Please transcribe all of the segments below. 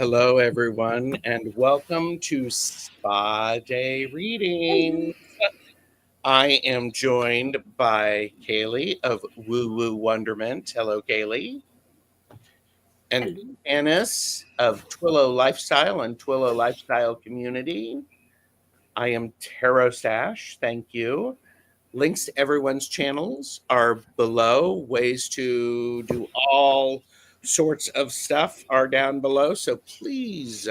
Hello, everyone, and welcome to Spa Day Reading. I am joined by Caleigh of Woo Woo Wonderment. Hello, Caleigh. And Tanys of Twillo Lifestyle and Twillo Lifestyle Community. I am Tarot Stash. Thank you. Links to everyone's channels are below. Ways to do all sorts of stuff are down below. So please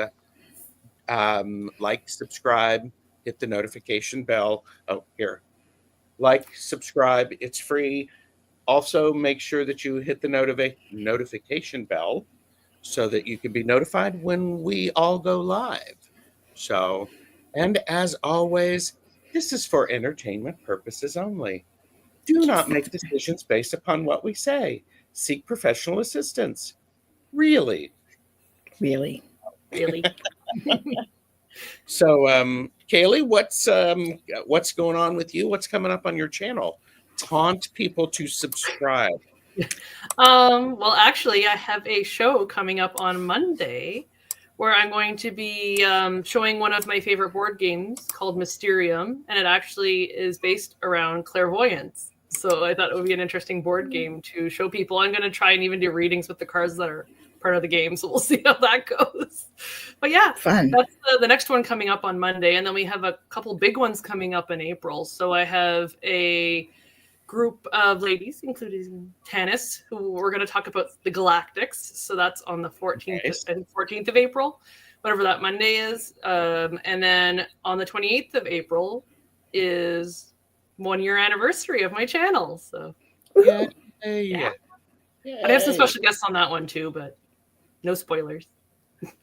like, subscribe, hit the notification bell. Oh, here. Like, subscribe. It's free. Also, make sure that you hit the notification bell so that you can be notified when we all go live. So, and as always, this is for entertainment purposes only. Do not make decisions based upon what we say. Seek professional assistance. Really. Really. So, Caleigh, what's going on with you? What's coming up on your channel? Taunt people to subscribe. Well, actually, I have a show coming up on Monday where I'm going to be showing one of my favorite board games called Mysterium, and it actually is based around clairvoyance. So I thought it would be an interesting board game to show people. I'm going to try and even do readings with the cards that are part of the game, so we'll see how that goes. But yeah, fun. That's the next one coming up on Monday, and then we have a couple big ones coming up in April. So I have a group of ladies, including Tanys, who we're going to talk about the Galactics. So that's on the 14th, Nice. and 14th of April, whatever that Monday is. And then on the 28th of April is 1 year anniversary of my channel. So Yeah. I have some special guests on that one too, but no spoilers.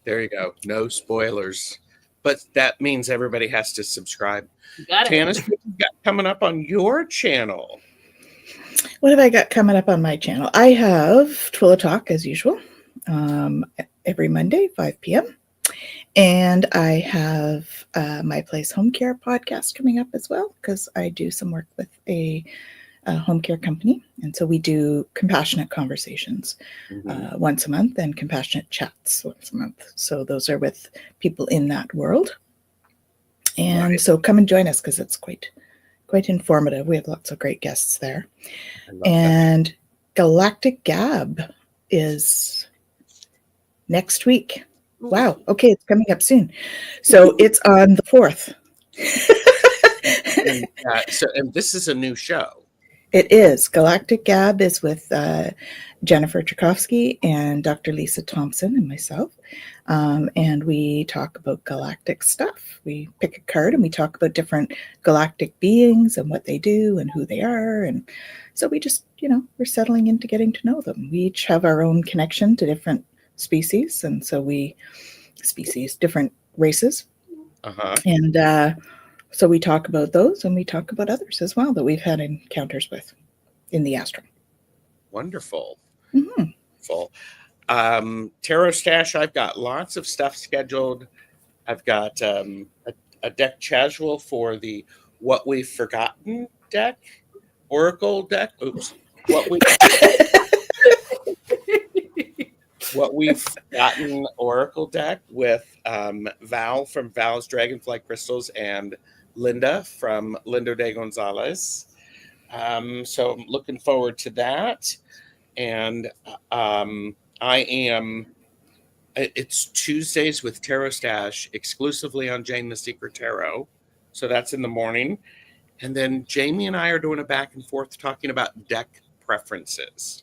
There you go. No spoilers. But that means everybody has to subscribe. You got it. Tanys, what you got coming up on your channel? What have I got coming up on my channel? I have Twillo Talk as usual, every Monday, 5 p.m. And I have My Place Home Care podcast coming up as well, because I do some work with a home care company. And so we do compassionate conversations once a month and compassionate chats once a month. So those are with people in that world. And so come and join us, because it's quite informative. We have lots of great guests there. And Galactic Gab is next week. Wow. Okay, it's coming up soon. So it's on the 4th. And this is a new show. It is. Galactic Gab is with Jennifer Tchaikovsky and Dr. Lisa Thompson and myself. And we talk about galactic stuff. We pick a card and we talk about different galactic beings and what they do and who they are. And so we just, we're settling into getting to know them. We each have our own connection to different species. And so different races. And so we talk about those, and we talk about others as well that we've had encounters with in the astral. Wonderful. Mm-hmm. Full. Tarot Stash, I've got lots of stuff scheduled. I've got a deck casual for the What We've Forgotten deck, Oracle deck. Oops. What We've Forgotten Oracle deck with Val from Val's Dragonfly Crystals and Linda from Lindo de Gonzalez. So I'm looking forward to that. And it's Tuesdays with Tarot Stash exclusively on Jane the Secret Tarot. So that's in the morning. And then Jamie and I are doing a back and forth talking about deck preferences.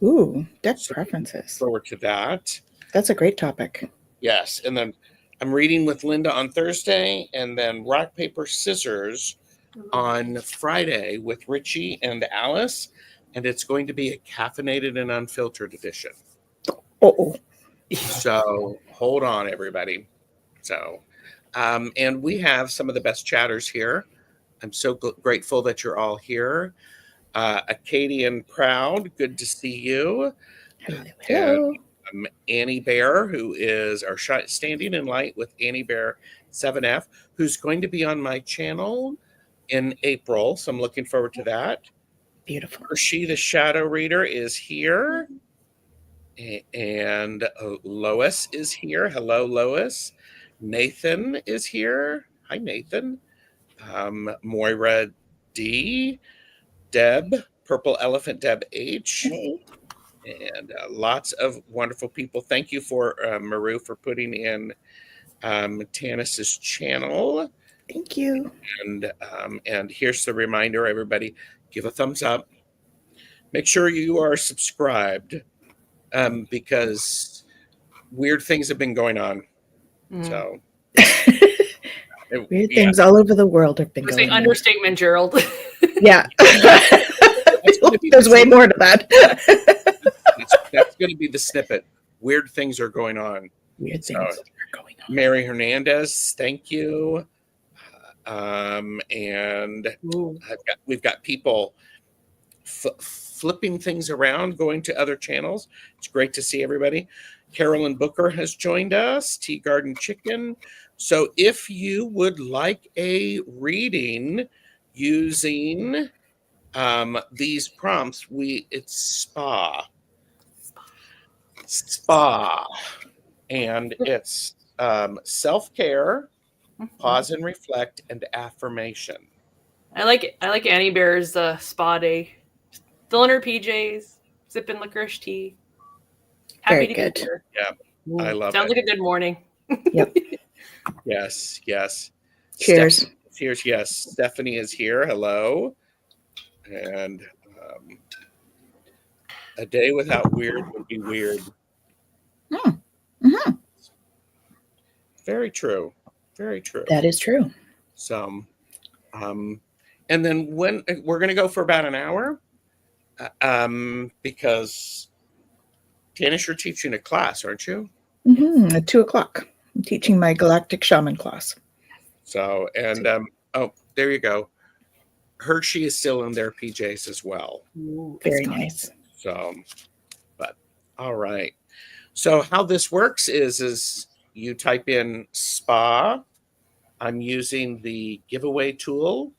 Ooh, deck preferences. Forward to that. That's a great topic. Yes. And then I'm reading with Linda on Thursday, and then Rock, Paper, Scissors on Friday with Richie and Alice. And it's going to be a caffeinated and unfiltered edition. Oh. So hold on, everybody. So, and we have some of the best chatters here. I'm so grateful that you're all here. Acadian Proud, good to see you. Hello. And, Annie Bear, who is our Standing in Light with Annie Bear 7F, who's going to be on my channel in April. So I'm looking forward to that. Beautiful. She, the Shadow Reader, is here. And Lois is here. Hello, Lois. Nathan is here. Hi, Nathan. Moira D. Deb, Purple Elephant Deb H. Hey. And lots of wonderful people. Thank you for Maru for putting in Tanys's channel. Thank you. And here's the reminder, everybody, give a thumbs up. Make sure you are subscribed because weird things have been going on. So weird things all over the world have been It's going an on. understatement, Gerald. Yeah. There's way more to that. That's going to be the snippet. Weird things are going on. Weird things are going on. Mary Hernandez, thank you. And we've got people flipping things around, going to other channels. It's great to see everybody. Carolyn Booker has joined us, Tea Garden Chicken. So if you would like a reading using these prompts, it's spa, and it's self-care, pause and reflect, and affirmation. I like Annie Bear's spa day. Still in her PJs, sipping licorice tea. Happy Very good. Yeah, I love Sounds it. like a good morning. Yep. Yes. Cheers. Cheers. Yes. Stephanie is here. Hello. And a day without weird would be weird. Mm-hmm. Very true. Very true. That is true. So, and then when we're going to go for about an hour, because Tanys, you're teaching a class, aren't you? Mm-hmm. At 2:00, I'm teaching my Galactic Shaman class. So, and oh, there you go. Hershey is still in their PJs as well. Ooh, Very nice. So, but all right. So how this works is you type in spa. I'm using the giveaway tool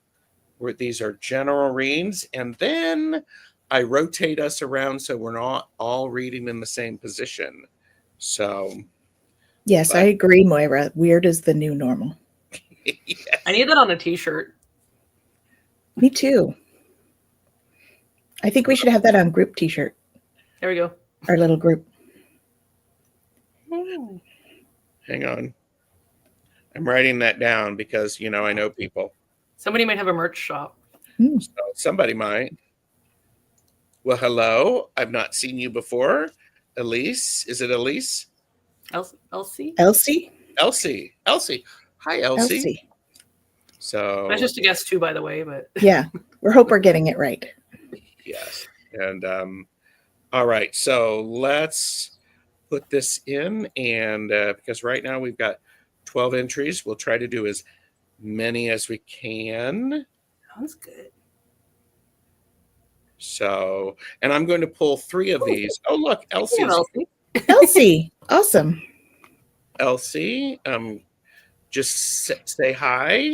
where these are general readings, and then I rotate us around so we're not all reading in the same position. So yes, I agree, Moira. Weird is the new normal. Yes. I need that on a t-shirt. Me too. I think we should have that on group t-shirt. There we go. Our little group. Hang on. I'm writing that down because, I know people. Somebody might have a merch shop. So somebody might. Well, hello. I've not seen you before. Elise. Is it Elise? Elsie? Elsie? Elsie. Hi, Elsie. So That's just a guess too, by the way, but yeah, we hope we're getting it right. Yes. And all right. So let's put this in, and because right now we've got 12 entries, we'll try to do as many as we can. Sounds good. So, and I'm going to pull 3 of these. Oh, look, Elsie. Elsie. Awesome. Elsie, just say hi.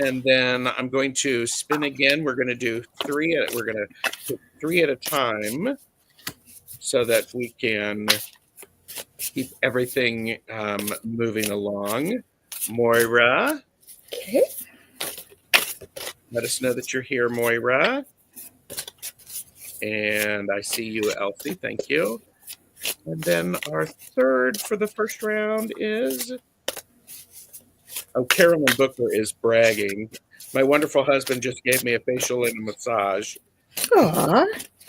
And then I'm going to spin again. We're going to do 3. We're going to do 3 at a time so that we can keep everything moving along. Moira. Okay. Let us know that you're here, Moira. And I see you, Elsie. Thank you. And then our third for the first round is... Oh, Carolyn Booker is bragging. My wonderful husband just gave me a facial and a massage. Aw,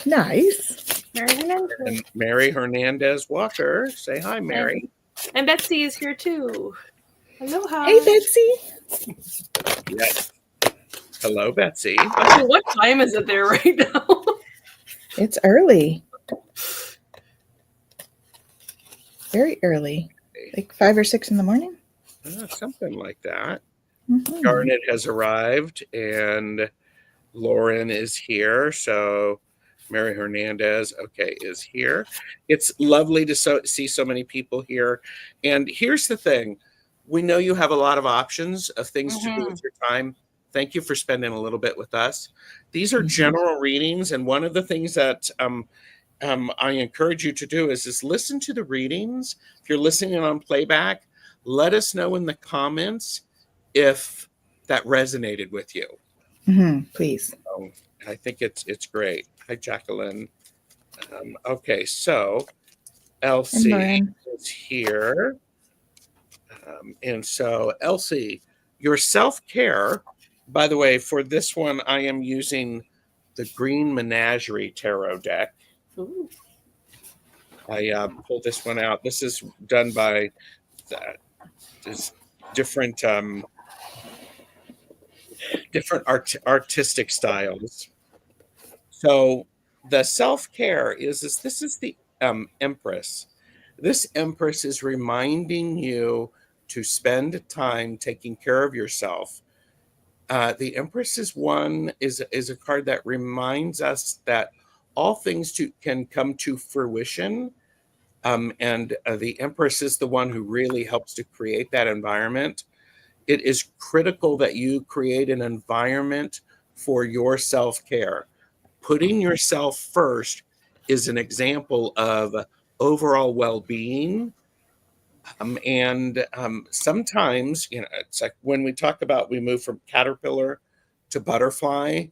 nice. And Mary Hernandez Walker. Say hi, Mary. And Betsy is here too. Aloha. Hey, Betsy. Yes. Hello, Betsy. Oh, what time is it there right now? It's early. Very early. Like 5 or 6 in the morning? Something like that. Mm-hmm. Garnet has arrived, and Lauren is here. So Mary Hernandez, is here. It's lovely to see so many people here. And here's the thing. We know you have a lot of options of things to do with your time. Thank you for spending a little bit with us. These are general readings, and one of the things that I encourage you to do is listen to the readings. If you're listening on playback, let us know in the comments if that resonated with you. Please. So I think it's great. Hi, Jacqueline. Okay, so Elsie is here. And so, Elsie, your self-care, by the way, for this one, I am using the Green Menagerie Tarot deck. Ooh. I pulled this one out. This is done by this different artistic styles. So the self-care is this is the Empress. This Empress is reminding you to spend time taking care of yourself. The Empress is a card that reminds us that all things can come to fruition. And the Empress is the one who really helps to create that environment. It is critical that you create an environment for your self-care. Putting yourself first is an example of overall well-being. And sometimes, it's like when we talk about we move from caterpillar to butterfly,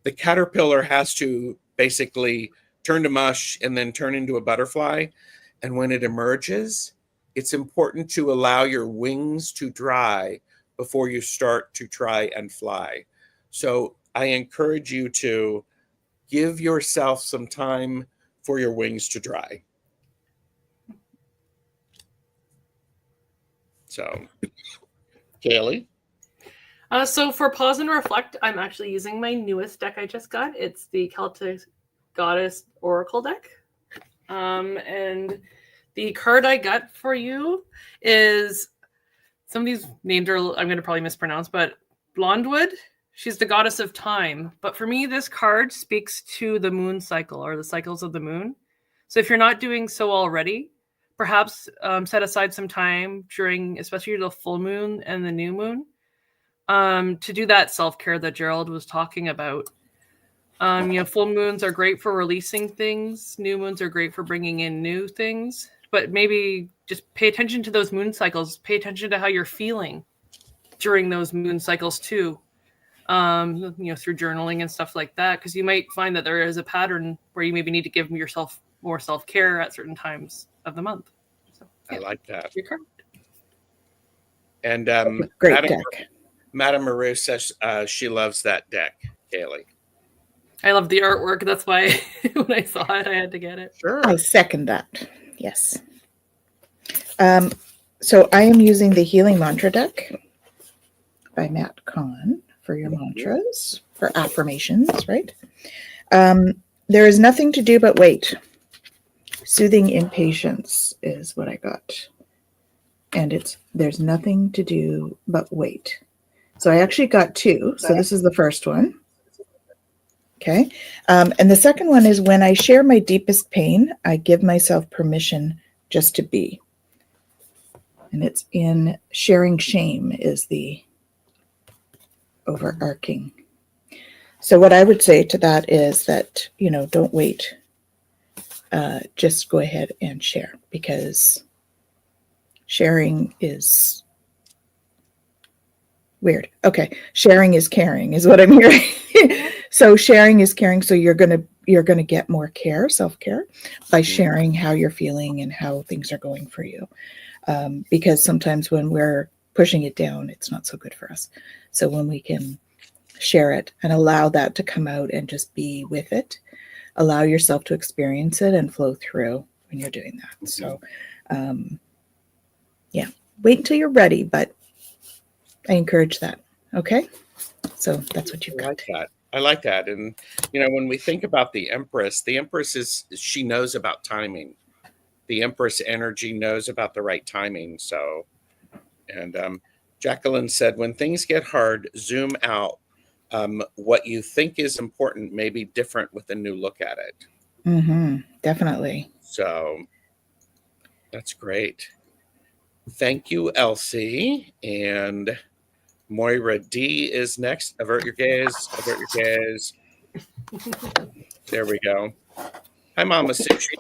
the caterpillar has to basically turn to mush and then turn into a butterfly. And when it emerges, it's important to allow your wings to dry before you start to try and fly. So I encourage you to give yourself some time for your wings to dry. So, Caleigh? So for pause and reflect, I'm actually using my newest deck I just got. It's the Celtic Goddess Oracle deck. And the card I got for you is, some of these names are I'm going to probably mispronounce, but Blondewood. She's the goddess of time. But for me, this card speaks to the moon cycle, or the cycles of the moon. So if you're not doing so already, perhaps set aside some time during, especially the full moon and the new moon, to do that self-care that Gerald was talking about. Full moons are great for releasing things. New moons are great for bringing in new things. But maybe just pay attention to those moon cycles. Pay attention to how you're feeling during those moon cycles too. Through journaling and stuff like that, because you might find that there is a pattern where you maybe need to give yourself more self-care at certain times of the month. So, yeah. I like that. Your card. And great deck. Madame Maru says she loves that deck, Caleigh. I love the artwork. That's why when I saw it, I had to get it. Sure. I second that. Yes. So I am using the Healing Mantra deck by Matt Kahn for your mantras, for affirmations, right? There is nothing to do but wait. Soothing impatience is what I got. And there's nothing to do but wait. So I actually got two. So this is the first one. Okay. And the second one is, when I share my deepest pain, I give myself permission just to be. And it's in sharing shame is the overarching. So what I would say to that is that, don't wait. Just go ahead and share, because sharing is weird. Okay. Sharing is caring is what I'm hearing. So sharing is caring. So you're going to get more care, self-care, by sharing how you're feeling and how things are going for you. Because sometimes when we're pushing it down, it's not so good for us. So when we can share it and allow that to come out and just be with it, allow yourself to experience it and flow through when you're doing that. So, wait until you're ready, but I encourage that. Okay. So that's what you've got. I like that. And, when we think about the Empress she knows about timing. The Empress energy knows about the right timing. So, and Jacqueline said, when things get hard, zoom out. What you think is important may be different with a new look at it. Definitely. So that's great. Thank you, Elsie. And Moira D is next. Avert your gaze. Avert your gaze. There we go. Hi, Mama Sushi.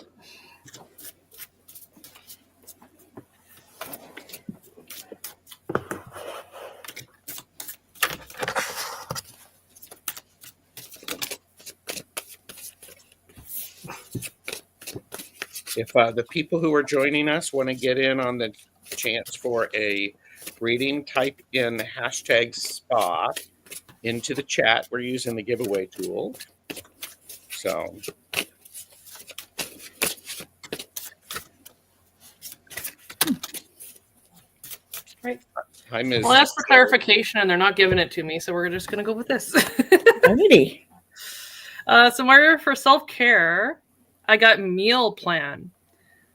If the people who are joining us want to get in on the chance for a reading, type in hashtag SPA into the chat. We're using the giveaway tool. So, Right. hi, Ms. Well, that's for clarification, and they're not giving it to me, so we're just going to go with this. Alrighty. So, Mario, for self-care, I got meal plan.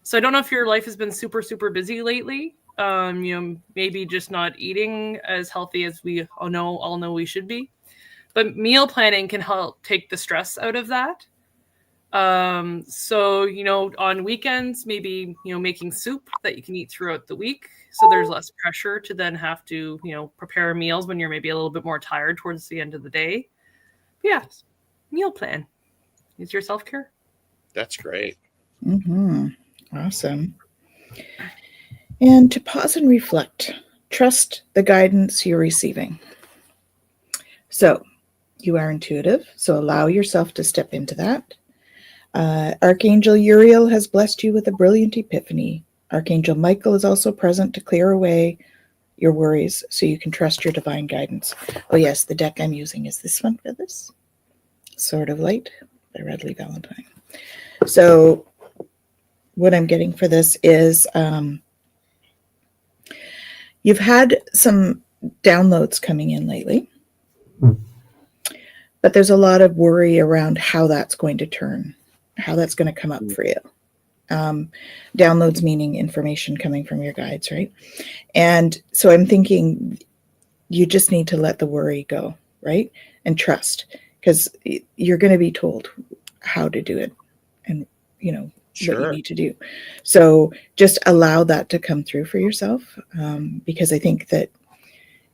So I don't know if your life has been super, super busy lately. Maybe just not eating as healthy as we all know we should be. But meal planning can help take the stress out of that. So, on weekends, maybe, making soup that you can eat throughout the week. So there's less pressure to then have to, prepare meals when you're maybe a little bit more tired towards the end of the day. But yeah, meal plan is your self-care. That's great. Mm-hmm. Awesome. And to pause and reflect, trust the guidance you're receiving. So you are intuitive, so allow yourself to step into that. Archangel Uriel has blessed you with a brilliant epiphany. Archangel Michael is also present to clear away your worries so you can trust your divine guidance. Oh yes, the deck I'm using is this one for this. Sword of Light by Redley Valentine. So what I'm getting for this is you've had some downloads coming in lately, but there's a lot of worry around how that's going to turn, how that's going to come up for you. Downloads meaning information coming from your guides, right? And so I'm thinking you just need to let the worry go, right? And trust, because you're going to be told how to do it and, what you need to do. So just allow that to come through for yourself, because I think that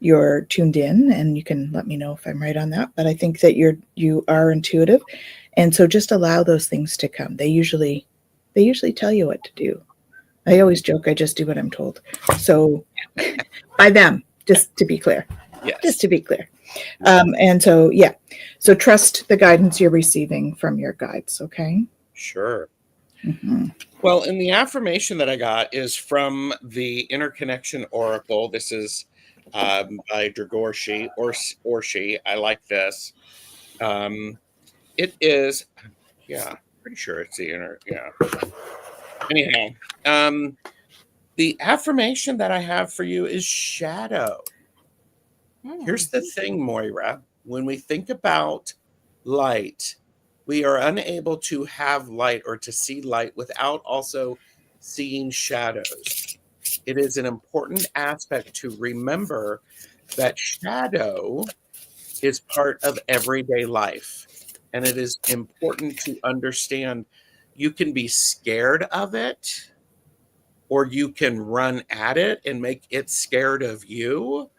you're tuned in, and you can let me know if I'm right on that. But I think that you are intuitive, and so just allow those things to come. They usually tell you what to do. I always joke, I just do what I'm told. So by them, just to be clear. Yes. Just to be clear. And so, yeah. So trust the guidance you're receiving from your guides, okay? Sure. Mm-hmm. Well, and the affirmation that I got is from the Interconnection Oracle. This is by Dragorshi or she. I like this. It is, yeah, pretty sure it's the yeah. Anyhow, the affirmation that I have for you is shadow. Here's the thing, Moira. When we think about light, we are unable to have light or to see light without also seeing shadows. It is an important aspect to remember that shadow is part of everyday life. And it is important to understand you can be scared of it, or you can run at it and make it scared of you,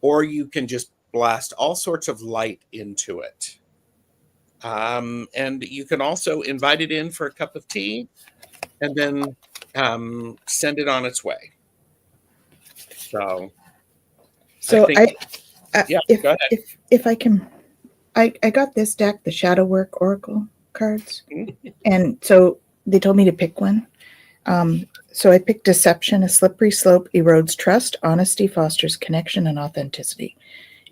or you can just blast all sorts of light into it. And you can also invite it in for a cup of tea and then send it on its way. So I yeah, if, go ahead. if I can, I got this deck, the Shadow Work Oracle cards, and so they told me to pick one. So I picked Deception. A slippery slope erodes trust. Honesty fosters connection and authenticity.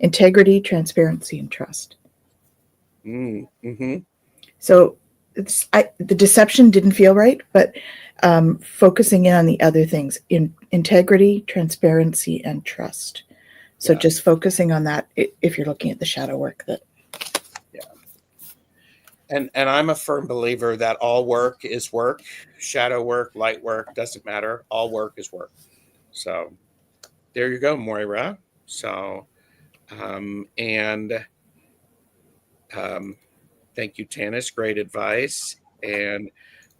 Integrity, transparency, and trust. Mm-hmm. So the deception didn't feel right, but focusing in on the other things, in integrity, transparency, and trust. So just focusing on that if you're looking at the shadow work. And I'm a firm believer that all work is work. Shadow work, light work, doesn't matter. All work is work. So there you go, Moira. So thank you, Tanys. Great advice. And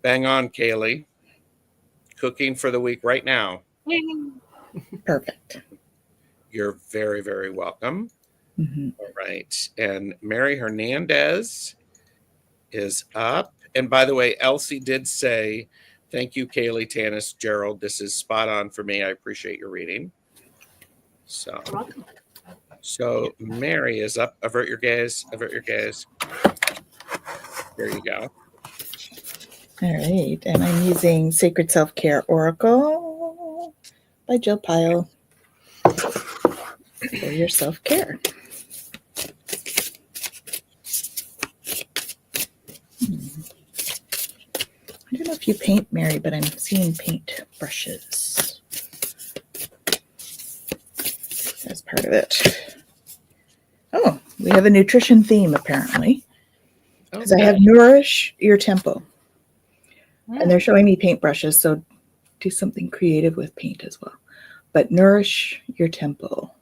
bang on, Caleigh. Cooking for the week right now. Perfect. You're very, very welcome. Mm-hmm. All right. And Mary Hernandez is up. And by the way, Elsie did say, thank you, Caleigh, Tanys, Gerald. This is spot on for me. I appreciate your reading. So, You're welcome. so Mary is up. Avert your gaze. Avert your gaze. There you go. All right. And I'm using Sacred Self-Care Oracle by Jill Pyle for your self-care. I don't know if you paint, Mary, but I'm seeing paint brushes as part of it. Oh, we have a nutrition theme, apparently. Because I have Nourish Your Temple. And they're showing me paint brushes, so do something creative with paint as well. But Nourish Your Temple.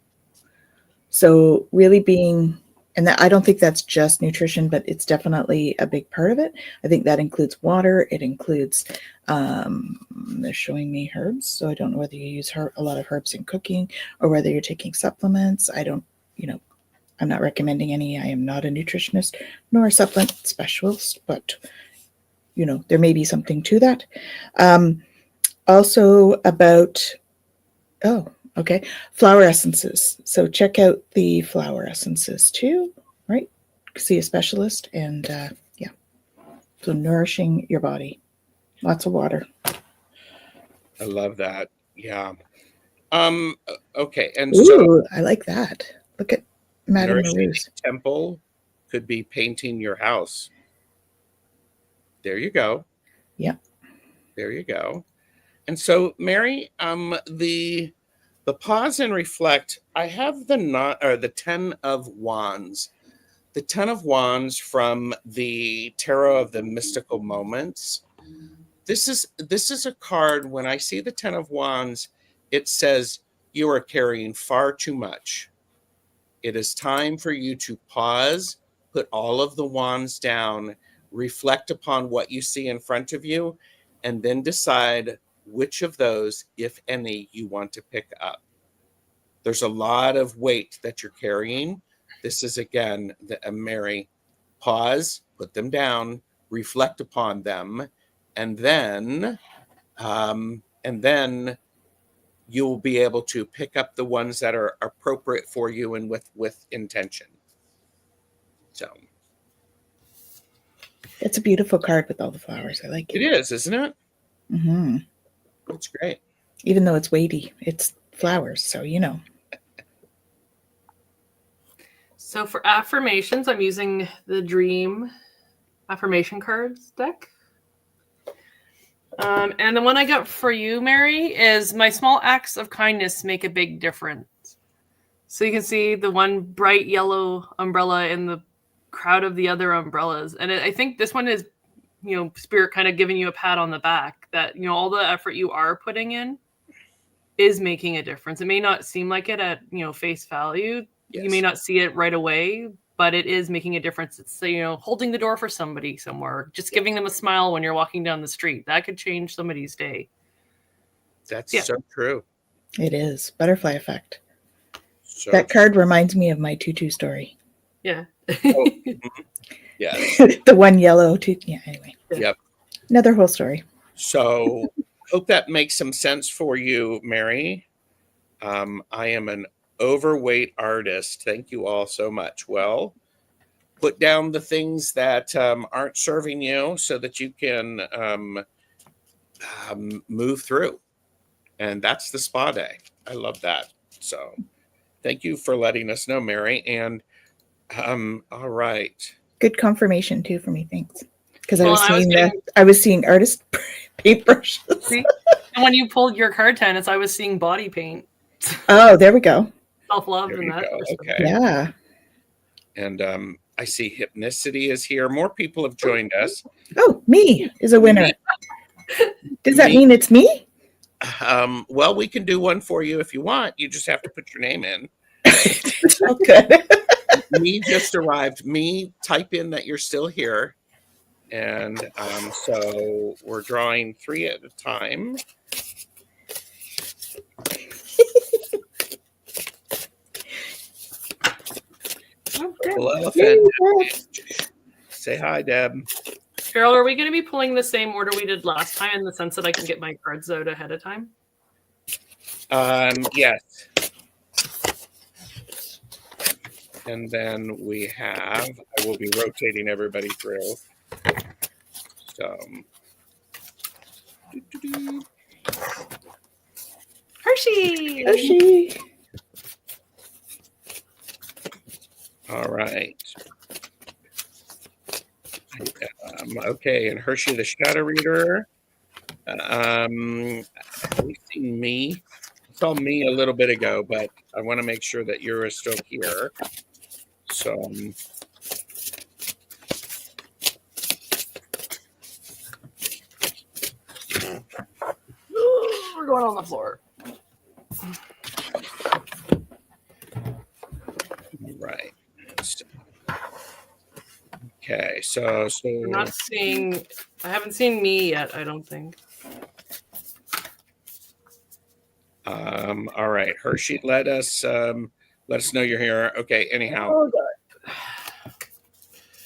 So really being, and that, I don't think that's just nutrition, but it's definitely a big part of it. I think that includes water. It includes, they're showing me herbs. So I don't know whether you use a lot of herbs in cooking or whether you're taking supplements. I don't, I'm not recommending any. I am not a nutritionist nor a supplement specialist, but there may be something to that. Also about, flower essences. So check out the flower essences too, right? See a specialist and yeah. So nourishing your body. Lots of water. I love that. Yeah. Okay. And Ooh, so I like that. Look at Madame nourishing Marouche. temple could be painting your house. There you go. Yeah. There you go. And so, Mary, the pause and reflect. I have the 10 of Wands. The 10 of Wands from the Tarot of the Mystical Moments. This is a card. When I see the 10 of Wands, it says you are carrying far too much. It is time for you to pause, put all of the wands down, reflect upon what you see in front of you, and then decide which of those, if any, you want to pick up. There's a lot of weight that you're carrying. This is, again, Mary, pause, put them down, reflect upon them, and then you'll be able to pick up the ones that are appropriate for you and with intention. So it's a beautiful card with all the flowers. I like it. It is, isn't it? Mm-hmm. It's great. Even though it's weighty, it's flowers, so So for affirmations, I'm using the Dream affirmation cards deck. And the one I got for you, Mary, is my small acts of kindness make a big difference. So you can see the one bright yellow umbrella in the crowd of the other umbrellas. And I think this one is, Spirit kind of giving you a pat on the back that, all the effort you are putting in is making a difference. It may not seem like it at, face value. Yes. You may not see it right away, but it is making a difference. It's, holding the door for somebody somewhere, just giving them a smile when you're walking down the street. That could change somebody's day. That's so true. It is. Butterfly effect. So that card reminds me of my tutu story. Yeah. Yes. The one yellow tutu. Yeah, anyway. Yep. Another whole story. So hope that makes some sense for you, Mary. I am an overweight artist. Thank you all so much. Well, put down the things that aren't serving you so that you can move through. And that's the spa day. I love that. So thank you for letting us know, Mary. And all right. Good confirmation too for me. Thanks. Because I was seeing artist paintbrushes. See? And when you pulled your card, Tanys, I was seeing body paint. Oh, there we go. Self-love in that. Okay. Yeah. And I see Hypnicity is here. More people have joined us. Oh, me is a winner. Does that mean it's me? Well, we can do one for you if you want. You just have to put your name in. Okay. Me just arrived. Me, type in that you're still here. And so we're drawing 3 at a time. Little elephant. Say hi, Deb. Gerald, are we going to be pulling the same order we did last time in the sense that I can get my cards out ahead of time? Yes. And then we have, I will be rotating everybody through. So, Hershey! Hershey! All right. Okay, and Hershey the Shadow Reader. Have we seen me? I saw me a little bit ago, but I want to make sure that you're still here. So, we're going on the floor. right. Okay, so I'm not seeing. I haven't seen me yet. I don't think. All right, Hershey, let us know you're here. Okay, anyhow. Oh God.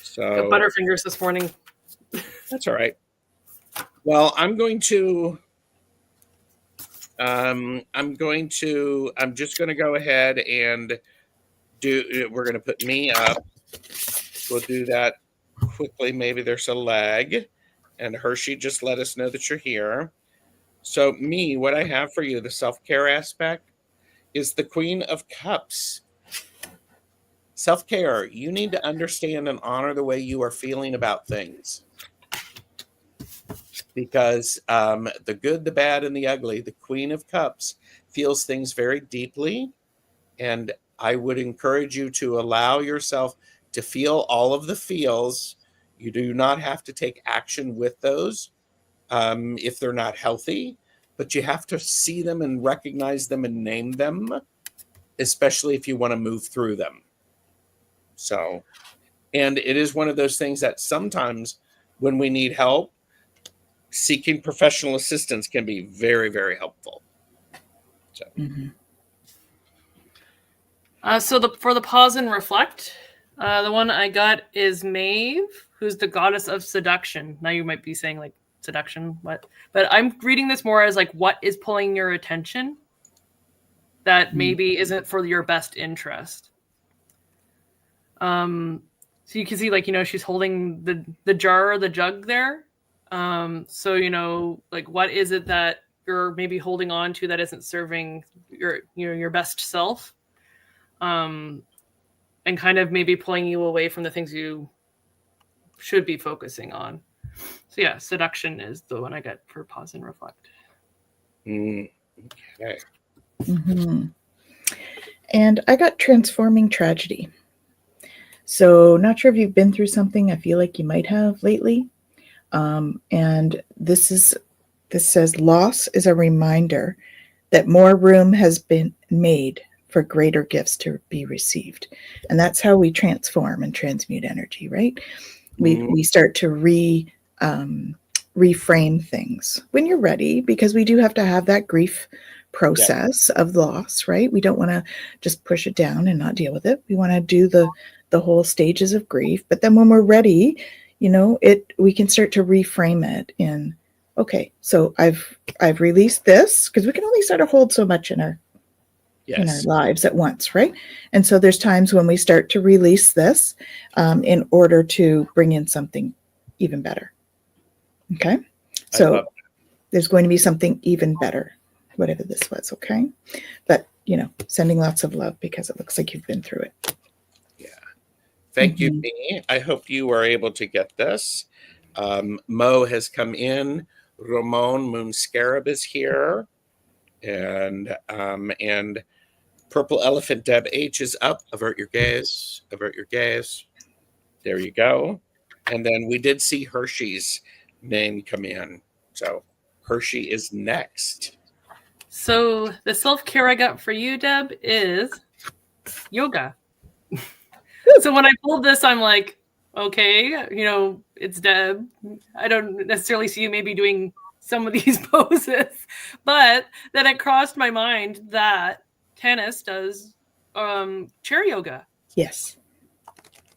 So got butterfingers this morning. That's all right. Well, I'm just going to go ahead and we're going to put me up. We'll do that quickly. Maybe there's a lag. And Hershey, just let us know that you're here. So me, what I have for you, the self-care aspect, is the Queen of Cups. Self-care, you need to understand and honor the way you are feeling about things. Because the good, the bad, and the ugly, the Queen of Cups feels things very deeply. And I would encourage you to allow yourself to feel all of the feels. You do not have to take action with those if they're not healthy, but you have to see them and recognize them and name them, especially if you want to move through them. So, and it is one of those things that sometimes when we need help, seeking professional assistance can be very, very helpful. So, for the pause and reflect, the one I got is Maeve, who's the goddess of seduction. Now you might be saying like seduction, what? But I'm reading this more as like what is pulling your attention that maybe isn't for your best interest. So you can see like, she's holding the jar or the jug there. So, like what is it that you're maybe holding on to that isn't serving your best self? And kind of maybe pulling you away from the things you should be focusing on. So yeah, seduction is the one I got for pause and reflect. Okay. And I got transforming tragedy. So not sure if you've been through something. I feel like you might have lately. And this says loss is a reminder that more room has been made for greater gifts to be received. And that's how we transform and transmute energy, right? We start to reframe things when you're ready, because we do have to have that grief process of loss, right? We don't want to just push it down and not deal with it. We want to do the whole stages of grief. But then when we're ready, we can start to reframe it in, okay, so I've released this, because we can only sort of hold so much in our lives at once, right? And so there's times when we start to release this in order to bring in something even better. Okay, so there's going to be something even better, whatever this was. Okay, but sending lots of love, because it looks like you've been through it. Yeah, thank you, Bea. I hope you were able to get this. Mo has come in. Ramon Moon Scarab is here, and Purple Elephant Deb H is up. Avert your gaze. Avert your gaze. There you go. And then we did see Hershey's name come in. So Hershey is next. So the self-care I got for you, Deb, is yoga. So when I pulled this, I'm like, okay, it's Deb. I don't necessarily see you maybe doing some of these poses, but then it crossed my mind that Tanys does chair yoga. Yes.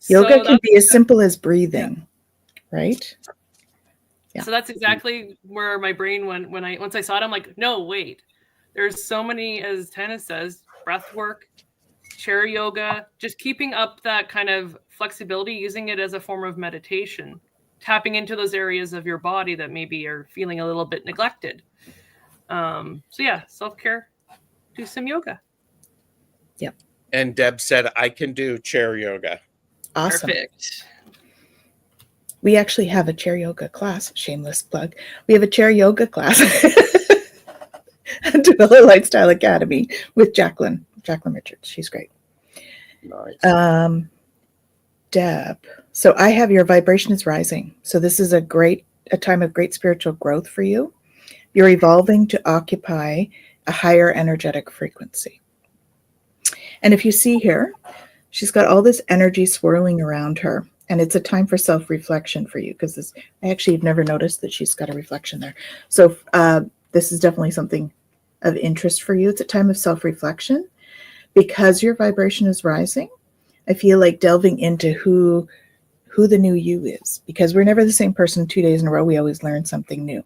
Yoga can be as simple as breathing, right? Yeah. So that's exactly where my brain went once I saw it. I'm like, no, wait. There's so many, as Tanys says, breath work, chair yoga, just keeping up that kind of flexibility, using it as a form of meditation, tapping into those areas of your body that maybe are feeling a little bit neglected. So yeah, self-care, do some yoga. Yep. And Deb said, I can do chair yoga. Awesome. Perfect. We actually have a chair yoga class. Shameless plug. We have a chair yoga class at Develop Lifestyle Academy with Jacqueline Richards. She's great. Nice. Deb, so I have your vibration is rising. So this is a time of great spiritual growth for you. You're evolving to occupy a higher energetic frequency. And if you see here, she's got all this energy swirling around her. And it's a time for self-reflection for you, because I actually have never noticed that she's got a reflection there. So this is definitely something of interest for you. It's a time of self-reflection. Because your vibration is rising, I feel like delving into who the new you is, because we're never the same person 2 days in a row. We always learn something new.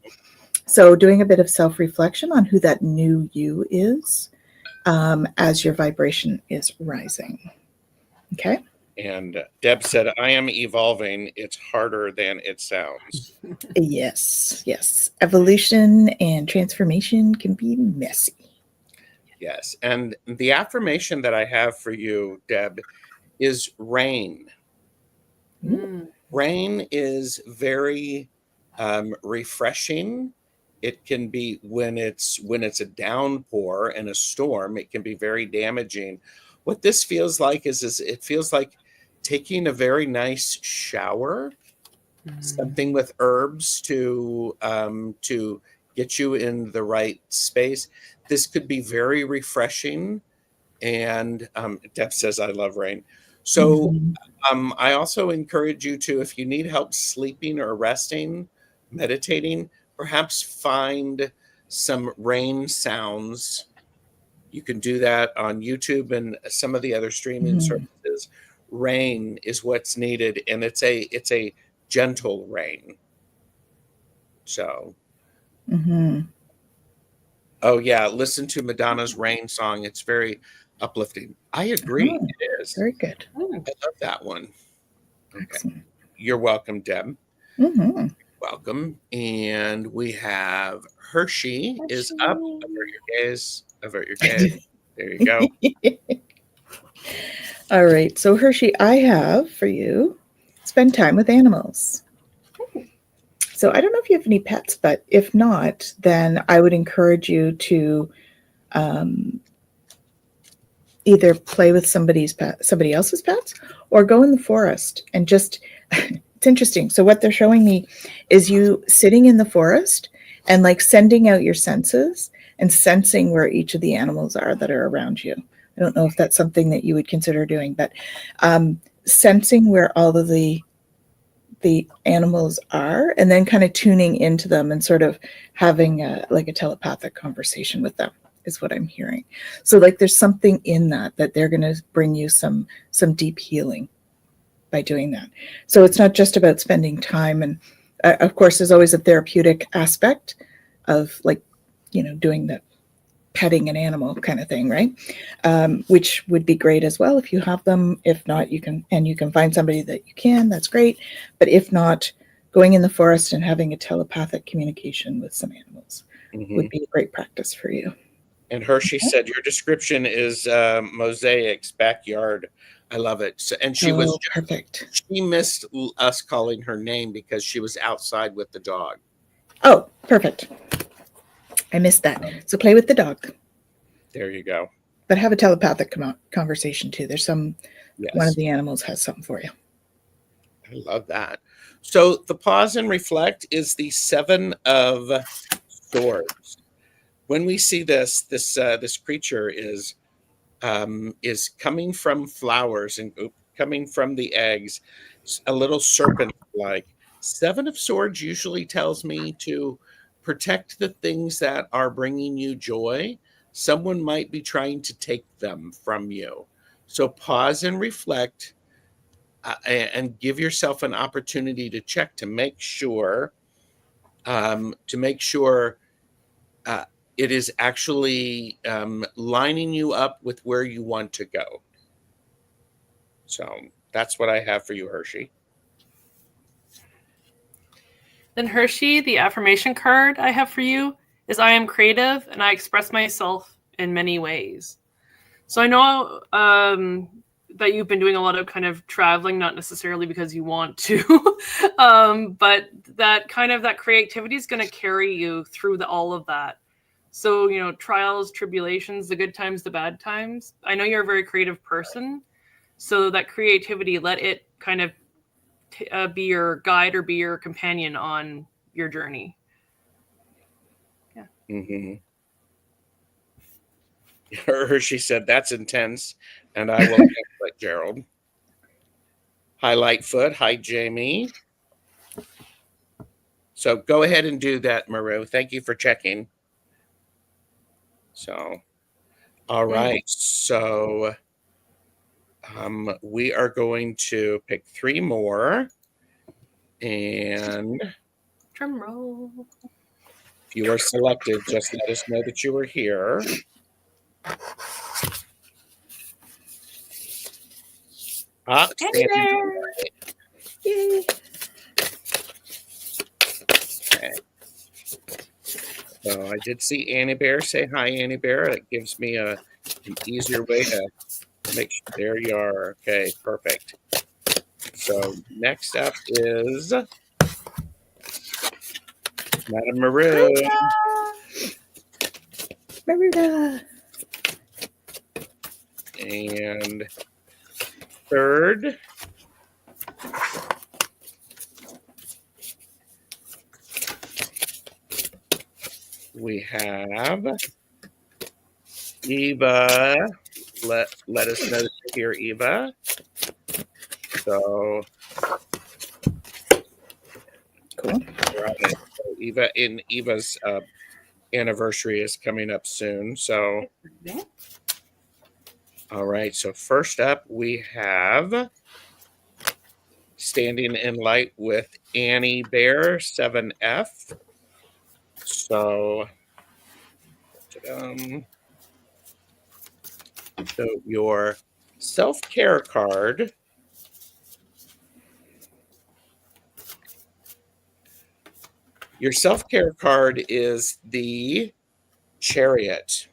So doing a bit of self-reflection on who that new you is as your vibration is rising. Okay. And Deb said, I am evolving. It's harder than it sounds. Yes. Evolution and transformation can be messy. Yes. And the affirmation that I have for you, Deb, is rain. Rain is very refreshing. It can be when it's a downpour and a storm, it can be very damaging. What this feels like is it feels like taking a very nice shower, something with herbs to get you in the right space. This could be very refreshing. And Deb says, I love rain. So I also encourage you to, if you need help sleeping or resting, meditating, perhaps find some rain sounds. You can do that on YouTube and some of the other streaming services. Rain is what's needed, and it's a gentle rain. So, oh yeah, listen to Madonna's Rain song. It's very uplifting. I agree. It is. Very good. I love that one. Okay. Excellent. You're welcome, Deb. Welcome. And we have Hershey is up. Avert your gaze. There you go. All right. So Hershey, I have for you, spend time with animals. So I don't know if you have any pets, but if not, then I would encourage you to either play with somebody else's pets, or go in the forest and just, it's interesting. So what they're showing me is you sitting in the forest and like sending out your senses and sensing where each of the animals are that are around you. I don't know if that's something that you would consider doing, but sensing where all of the animals are, and then kind of tuning into them and sort of having a telepathic conversation with them is what I'm hearing. So like there's something in that they're going to bring you some deep healing by doing that. So it's not just about spending time, and of course there's always a therapeutic aspect of doing the petting an animal kind of thing, right? Which would be great as well if you have them. If not, you can find somebody that you can, that's great. But if not, going in the forest and having a telepathic communication with some animals would be a great practice for you. And Hershey said, your description is Mosaic's backyard. I love it. So, and she was perfect. She missed us calling her name because she was outside with the dog. Oh, perfect. I missed that. So play with the dog. There you go. But have a telepathic conversation too. There's one of the animals has something for you. I love that. So the pause and reflect is the 7 of Swords. When we see this creature is coming from flowers and coming from the eggs, a little serpent-like. 7 of Swords usually tells me to protect the things that are bringing you joy. Someone might be trying to take them from you. So pause and reflect and give yourself an opportunity to check to make sure to make sure it is actually lining you up with where you want to go. So that's what I have for you, Hershey. Then Hershey, the affirmation card I have for you is I am creative and I express myself in many ways. So I know that you've been doing a lot of kind of traveling, not necessarily because you want to, but that creativity is going to carry you through all of that. So, trials, tribulations, the good times, the bad times. I know you're a very creative person. So that creativity, let it kind of be your guide or be your companion on your journey. Yeah. Mm-hmm. Hershey said, that's intense. And I will handle it, Gerald. Hi, Lightfoot. Hi, Jamie. So go ahead and do that, Maru. Thank you for checking. So, all right. So we are going to pick 3 more. And drum roll. If you are selected, just let us know that you are here. Annie Bear. Yay. Okay. So I did see Annie Bear. Say hi, Annie Bear. It gives me an easier way to make sure. There you are. Okay, perfect. So next up is Madame Maru. Maruda. And third, we have Eva. Let us know that you're here, Eva. So Cool. Right. So Eva's anniversary is coming up soon. So all right. So first up, we have Standing in Light with Annie Bear 7F. So your self-care card is the Chariot.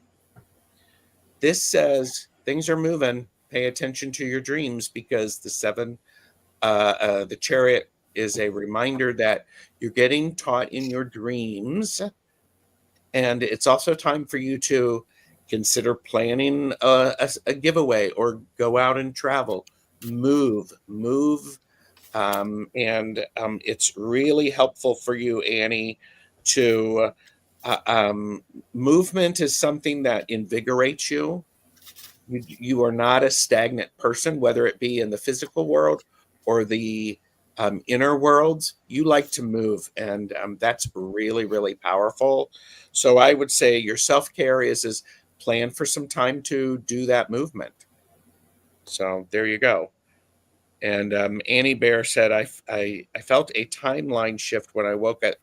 This says things are moving. Pay attention to your dreams, because the Chariot is a reminder that you're getting taught in your dreams. And it's also time for you to consider planning a giveaway or go out and travel. Move. And it's really helpful for you, Annie, to movement is something that invigorates you. You are not a stagnant person, whether it be in the physical world or the inner worlds. You like to move, and that's really, really powerful. So I would say your self-care is plan for some time to do that movement. So there you go. And Annie Bear said, I felt a timeline shift when I woke at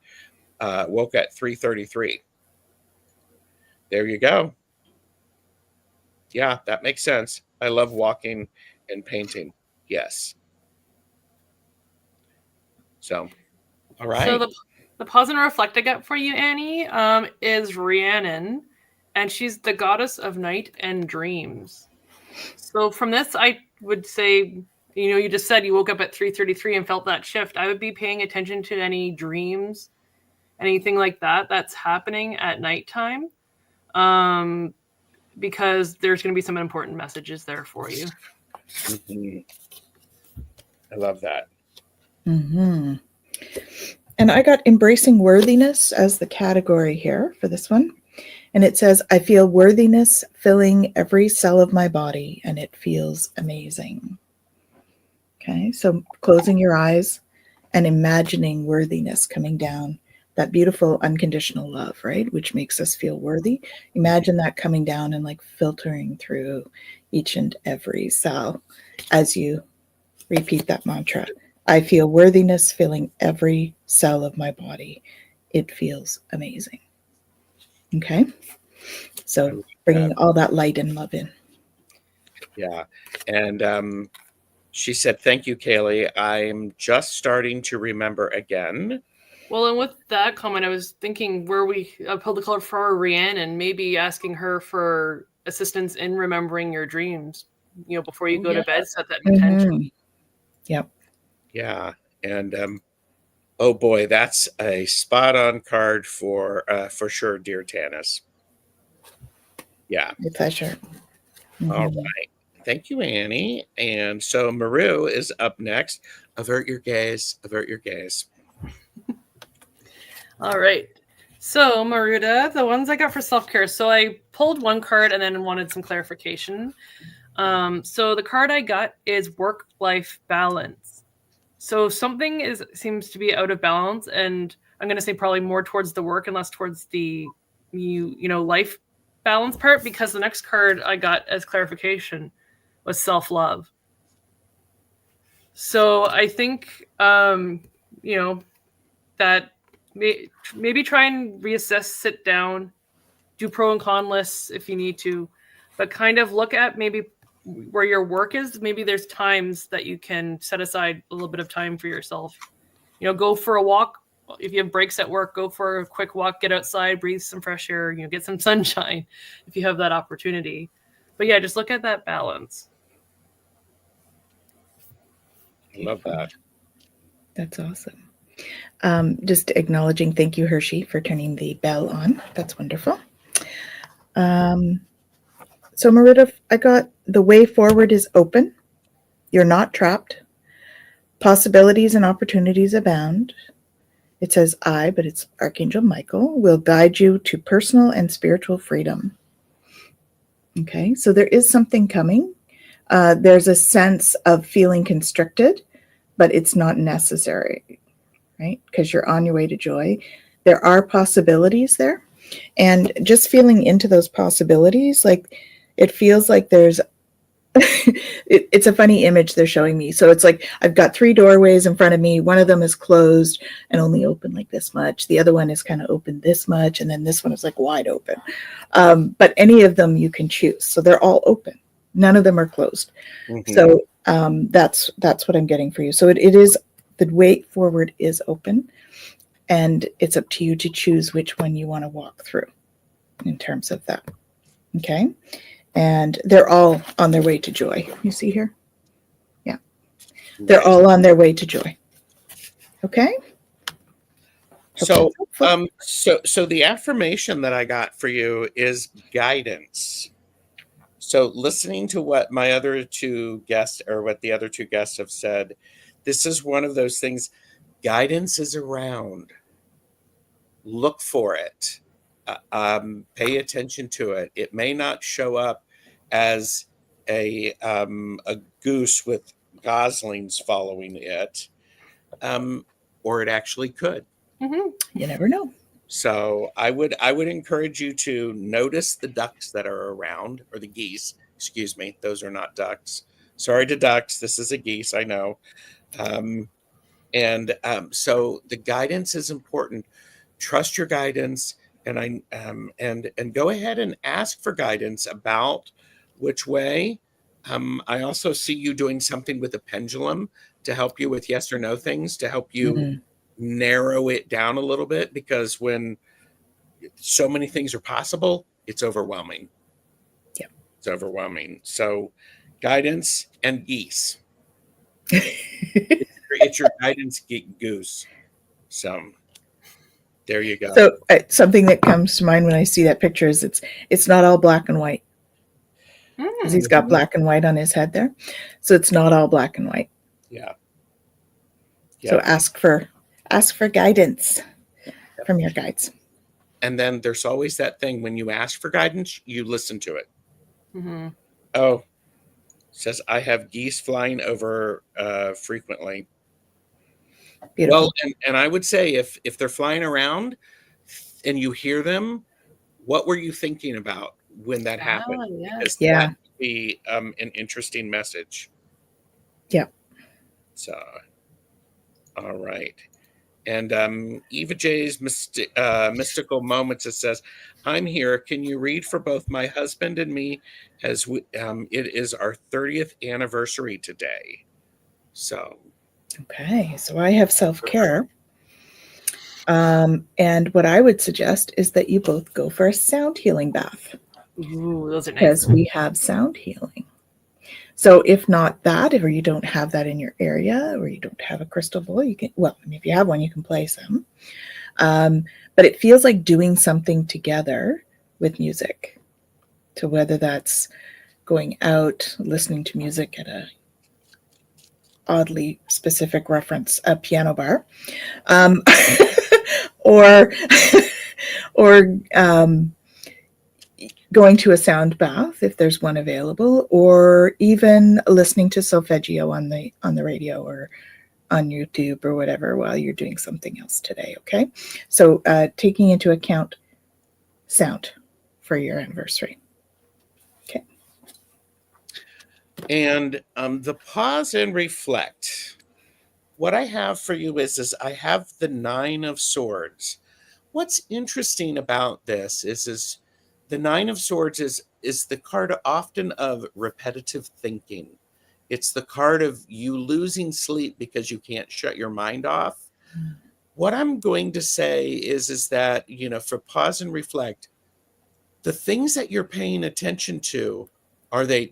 3:33. There you go. Yeah, that makes sense. I love walking and painting. Yes. So, all right. So the pause and reflect I got for you, Annie, is Rhiannon, and she's the goddess of night and dreams. So from this, I would say, you just said you woke up at 3:33 and felt that shift. I would be paying attention to any dreams, anything like that that's happening at nighttime, because there's going to be some important messages there for you. Mm-hmm. I love that. Mm-hmm. And I got embracing worthiness as the category here for this one. And it says, I feel worthiness filling every cell of my body, and it feels amazing. Okay, so closing your eyes and imagining worthiness coming down, that beautiful unconditional love, right? Which makes us feel worthy. Imagine that coming down and like filtering through each and every cell as you repeat that mantra. I feel worthiness filling every cell of my body. it feels amazing. Okay? So like bringing that. all that light and love in. Yeah. And she said, "Thank you, Caleigh. I'm just starting to remember again." Well, and with that comment, I was thinking where we pulled the color for Rhiannon, maybe asking her for assistance in remembering your dreams. Before you Oh, go yeah. to bed, set that intention. Yep. Yeah. And oh boy, that's a spot on card for sure, dear Tanys. Yeah. My pleasure. All Mhm. right. Thank you, Annie. And so Maru is up next. Avert your gaze. Avert your gaze. All right. So, Maruda, the ones I got for self care. So, I pulled one card and then wanted some clarification. So, the card I got is work life balance. So, something seems to be out of balance, and I'm going to say probably more towards the work and less towards the life balance part, because the next card I got as clarification was self love. So, I think that maybe try and reassess, sit down, do pro and con lists if you need to, but kind of look at maybe where your work is. Maybe there's times that you can set aside a little bit of time for yourself. Go for a walk. If you have breaks at work, go for a quick walk, get outside, breathe some fresh air, get some sunshine if you have that opportunity. But yeah, just look at that balance. I love that. That's awesome. Just acknowledging, thank you, Hershey, for turning the bell on. That's wonderful. So, Marita, I got the way forward is open. You're not trapped. Possibilities and opportunities abound. It says I, but it's Archangel Michael, will guide you to personal and spiritual freedom. Okay, so there is something coming. There's a sense of feeling constricted, but it's not necessary, right? Because you're on your way to joy. There are possibilities there. And just feeling into those possibilities, like it feels like there's it's a funny image they're showing me. So it's like I've got 3 doorways in front of me. One of them is closed and only open like this much. The other one is kind of open this much, and then this one is like wide open. But any of them you can choose. So they're all open. None of them are closed. Mm-hmm. So that's what I'm getting for you. So it is, the way forward is open, and it's up to you to choose which one you want to walk through in terms of that. Okay. And they're all on their way to joy. You see here? Yeah. They're Right. all on their way to joy. Okay? So so the affirmation that I got for you is guidance. So listening to what my other two guests, or what the other two guests have said, this is one of those things. Guidance is around. Look for it. Pay attention to it. It may not show up as a goose with goslings following it, or it actually could. Mm-hmm. You never know. So I would encourage you to notice the ducks that are around, or the geese. Excuse me, those are not ducks. Sorry to ducks. This is a geese. I know. So the guidance is important. Trust your guidance, and go ahead and ask for guidance about which way. I also see you doing something with a pendulum to help you with yes or no things, to help you narrow it down a little bit, because when so many things are possible, it's overwhelming. Yeah. It's overwhelming. So guidance and geese. It's your guidance goose. So there you go. So something that comes to mind when I see that picture is it's not all black and white. Because he's got black and white on his head there. So it's not all black and white. Yeah. So ask for guidance from your guides. And then there's always that thing, when you ask for guidance, you listen to it. Mm-hmm. Oh, says I have geese flying over frequently. Beautiful. Well, and I would say if they're flying around and you hear them, what were you thinking about when that happened? Yeah. Because Yeah. that would be an interesting message. Yeah. So, all right. And Eva J's Mystical Moments, it says, I'm here. Can you read for both my husband and me as it is our 30th anniversary today? So. Okay, so I have self-care. And what I would suggest is that you both go for a sound healing bath. Ooh, those are nice. Because we have sound healing. So if not that, or you don't have that in your area, or you don't have a crystal bowl, you can, well, I mean, if you have one, you can play some. But it feels like doing something together with music. So whether that's going out, listening to music at a oddly specific reference, a piano bar, or going to a sound bath if there's one available, or even listening to solfeggio on the radio or on YouTube or whatever while you're doing something else today. Okay, so taking into account sound for your anniversary. Okay, and the pause and reflect. What I have for you is I have the 9 of Swords. What's interesting about this is the 9 of Swords is the card often of repetitive thinking. It's the card of you losing sleep because you can't shut your mind off. What I'm going to say is that, for pause and reflect, the things that you're paying attention to,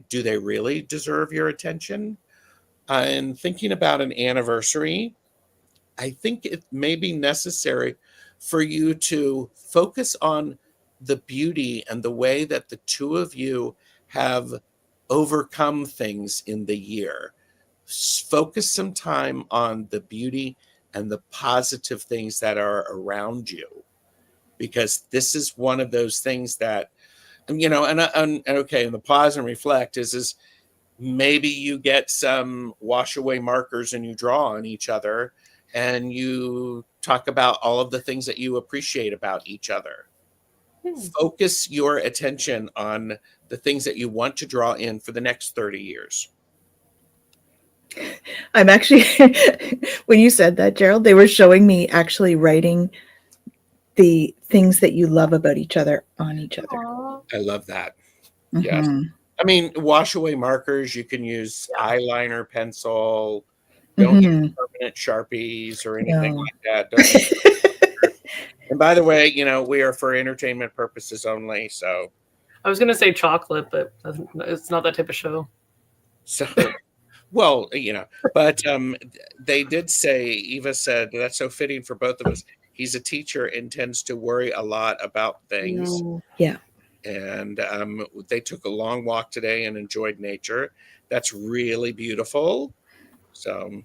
do they really deserve your attention? And thinking about an anniversary, I think it may be necessary for you to focus on the beauty and the way that the two of you have overcome things in the year. Focus some time on the beauty and the positive things that are around you, because this is one of those things that, and okay, and the pause and reflect is maybe you get some wash away markers and you draw on each other and you talk about all of the things that you appreciate about each other. Focus your attention on the things that you want to draw in for the next 30 years. I'm actually, when you said that, Gerald, they were showing me actually writing the things that you love about each other on each other. Aww. I love that. Mm-hmm. Yes. I mean, wash away markers, you can use eyeliner, pencil. Don't use permanent Sharpies or anything like that. Don't use and by the way, we are for entertainment purposes only. So I was going to say chocolate, but it's not that type of show. So, well, but they did say, Eva said, that's so fitting for both of us. He's a teacher and tends to worry a lot about things. Yeah. And they took a long walk today and enjoyed nature. That's really beautiful. So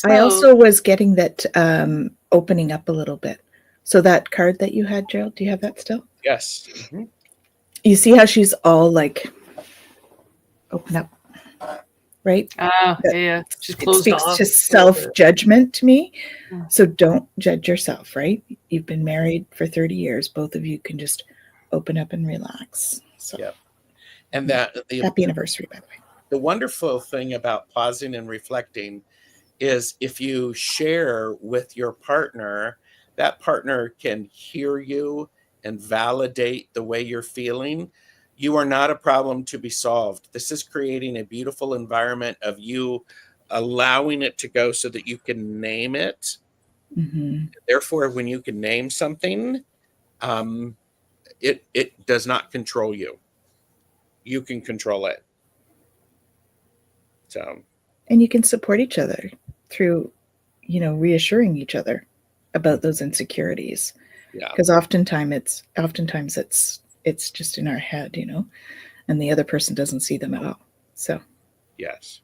I also was getting that opening up a little bit. So that card that you had, Gerald, do you have that still? Yes. Mm-hmm. You see how she's all like open up, right? Yeah. She's closed it speaks off. to self-judgment to me. So don't judge yourself, right? You've been married for 30 years. Both of you can just open up and relax. So yep. And that happy anniversary, by the way. The wonderful thing about pausing and reflecting is if you share with your partner, that partner can hear you and validate the way you're feeling. You are not a problem to be solved. This is creating a beautiful environment of you allowing it to go so that you can name it. Mm-hmm. Therefore, when you can name something, it does not control you. You can control it. So, and you can support each other through, reassuring each other about those insecurities. Yeah. Because oftentimes it's just in our head, and the other person doesn't see them at all. So, yes.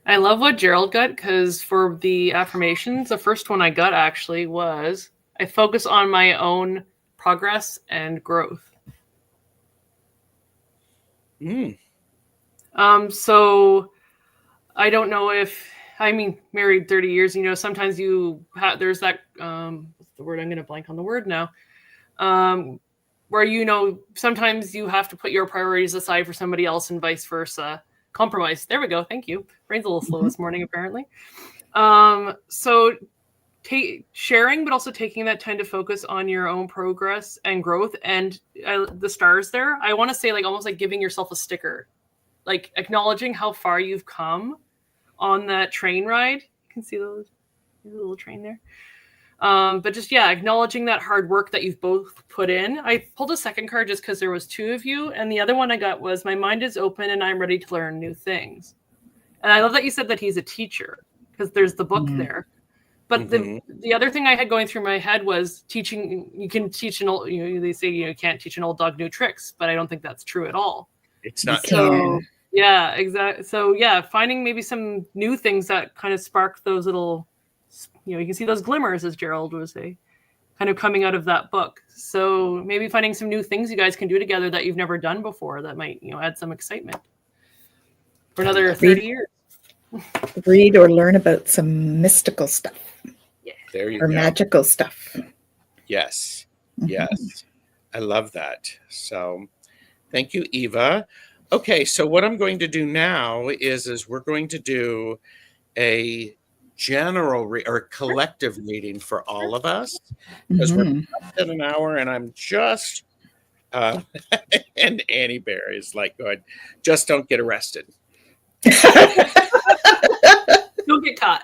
I love what Gerald got, because for the affirmations, the first one I got actually was, I focus on my own progress and growth. So I don't know if, married 30 years, sometimes there's that, what's the word? I'm going to blank on the word now. Where, sometimes you have to put your priorities aside for somebody else and vice versa. Compromise. There we go. Thank you. Brain's a little slow this morning, apparently. So sharing, but also taking that time to focus on your own progress and growth. And the stars there, I want to say like almost like giving yourself a sticker, like acknowledging how far you've come on that train ride. You can see the little train there. But just, yeah, acknowledging that hard work that you've both put in. I pulled a second card just because there was two of you. And the other one I got was, my mind is open and I'm ready to learn new things. And I love that you said that he's a teacher, because there's the book there. But the other thing I had going through my head was teaching. You can teach an old, they say you can't teach an old dog new tricks, but I don't think that's true at all. It's not. So, yeah, exactly. So, yeah, finding maybe some new things that kind of spark those little, you can see those glimmers, as Gerald would say, kind of coming out of that book. So maybe finding some new things you guys can do together that you've never done before that might, add some excitement for another 30 years. Read or learn about some mystical stuff. Yeah. There you go. Or magical stuff. Yes. Yes. I love that. So thank you, Eva. Okay, so what I'm going to do now is we're going to do a general or collective reading for all of us, because we're in an hour and I'm just and Annie Bear is like going, just don't get arrested. Don't get caught.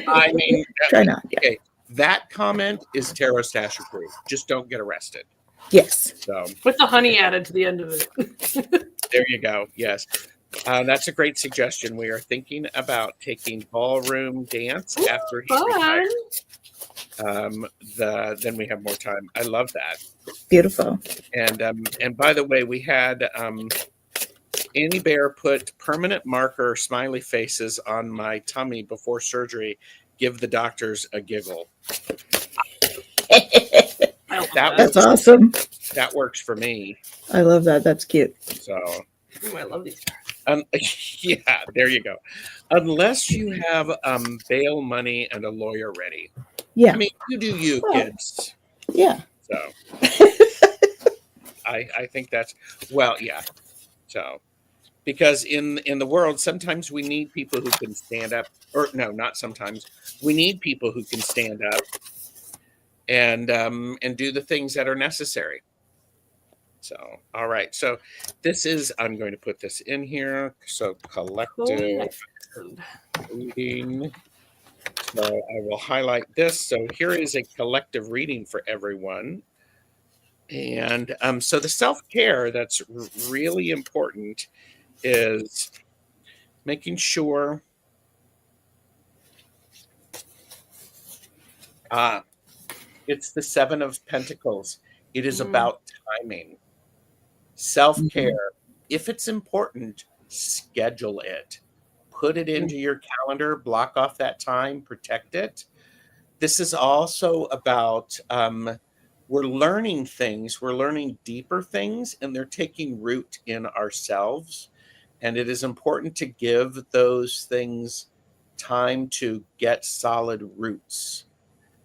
I mean, try not. Okay, that comment is Tarot Stash approved. Just don't get arrested. Yes. So with the honey added to the end of it. There you go. Yes. That's a great suggestion. We are thinking about taking ballroom dance after he retires. Then we have more time. I love that. Beautiful. And by the way, we had Annie Bear put permanent marker smiley faces on my tummy before surgery. Give the doctors a giggle. That's awesome. That works for me. I love that. That's cute. So, I love these cards. Yeah, there you go. Unless you have bail money and a lawyer ready. Yeah. I mean, you do you, kids. Yeah. So, I think that's, well, yeah. So, because in the world, sometimes we need people who can stand up, or no, not sometimes. We need people who can stand up and do the things that are necessary. So, all right. So this is, I'm going to put this in here. So collective reading. So I will highlight this. So here is a collective reading for everyone. And so the self-care that's really important is making sure it's the Seven of Pentacles. It is about timing. Self-care, if it's important, schedule it. Put it into your calendar, block off that time, protect it. This is also about we're learning things, we're learning deeper things, and they're taking root in ourselves. And it is important to give those things time to get solid roots.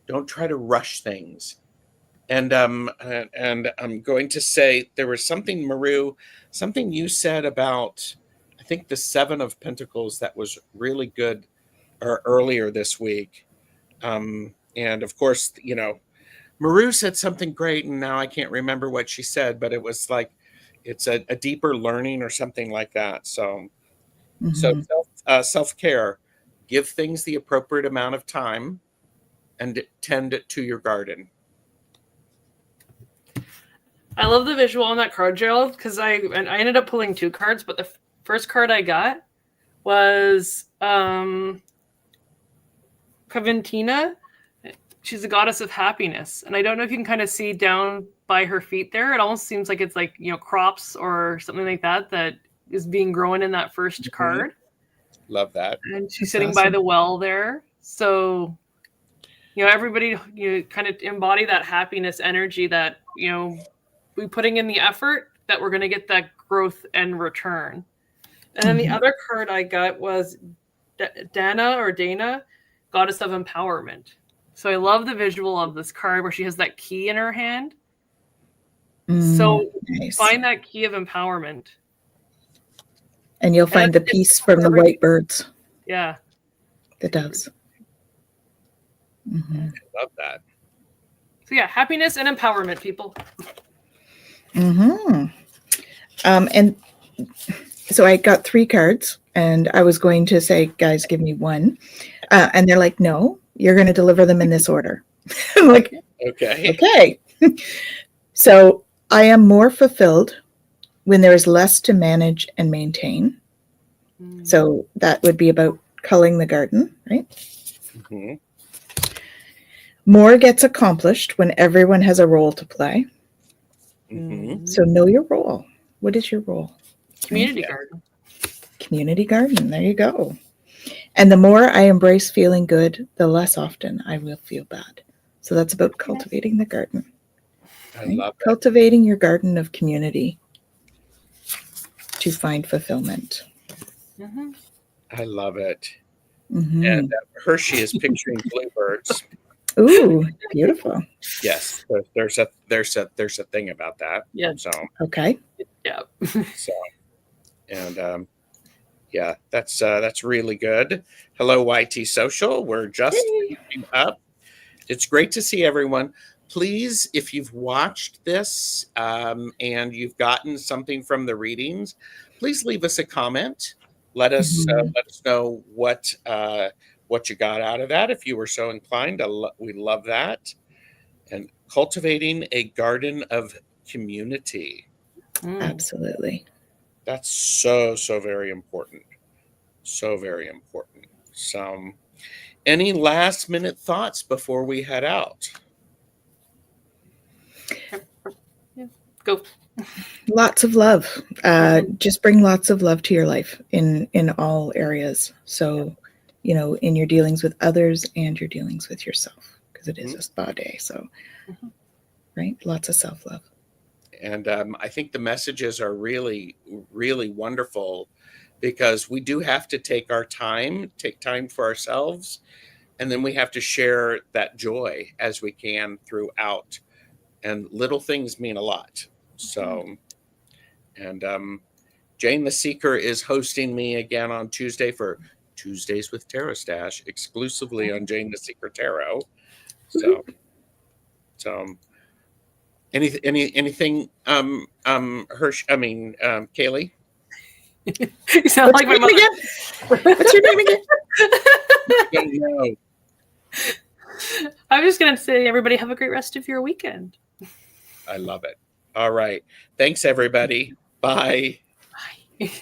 Don't try to rush things. And I'm going to say there was something, Maru, something you said about, I think, the Seven of Pentacles that was really good earlier this week. And of course, Maru said something great, and now I can't remember what she said, but it was like it's a deeper learning or something like that. So, self-care, give things the appropriate amount of time, and tend to your garden. I love the visual on that card, Gerald, because I ended up pulling two cards, but the first card I got was Caventina. She's a goddess of happiness. And I don't know if you can kind of see down by her feet there. It almost seems like it's like, crops or something like that is being grown in that first card. Love that. And she's sitting by the well there. So, everybody, kind of embody that happiness energy that, we putting in the effort that we're going to get that growth and return. And then the other card I got was Dana, goddess of empowerment. So I love the visual of this card where she has that key in her hand. So nice. Find that key of empowerment. And you'll find the peace from the white birds. Yeah. The doves. Mm-hmm. Love that. So yeah, happiness and empowerment, people. Mm-hmm. And so I got 3 cards, and I was going to say, guys, give me one. And they're like, no, you're going to deliver them in this order. I'm like, Okay. okay. So I am more fulfilled when there is less to manage and maintain. So that would be about culling the garden, right? Mm-hmm. More gets accomplished when everyone has a role to play. Mm-hmm. So know your role. What is your role? Community garden. Community garden. There you go. And the more I embrace feeling good, the less often I will feel bad. So that's about cultivating the garden. I love it. Cultivating your garden of community to find fulfillment. Mm-hmm. I love it. Mm-hmm. And Hershey is picturing bluebirds. Ooh, beautiful. Yes, there's a thing about that. Yeah. So Okay. Yeah. so and yeah, that's really good. Hello, YT Social. We're just finishing up. It's great to see everyone. Please, if you've watched this and you've gotten something from the readings, please leave us a comment. Let us know what you got out of that. If you were so inclined, we love that. And cultivating a garden of community. Absolutely. That's so very important. So very important. So, any last minute thoughts before we head out? Yeah. Go. Lots of love. Just bring lots of love to your life in all areas. So, in your dealings with others and your dealings with yourself, because it is a spa day. So, right, lots of self-love. And I think the messages are really wonderful, because we do have to take time for ourselves, and then we have to share that joy as we can throughout. And little things mean a lot. So, and Jane the Seeker is hosting me again on Tuesday for Tuesdays with Tarot Stash, exclusively on Jane the Seeker Tarot. So, anything, Caleigh? You sound like my mother. What's your name again? I don't know. I'm just gonna say, everybody have a great rest of your weekend. I love it. All right. Thanks, everybody. Bye. Bye.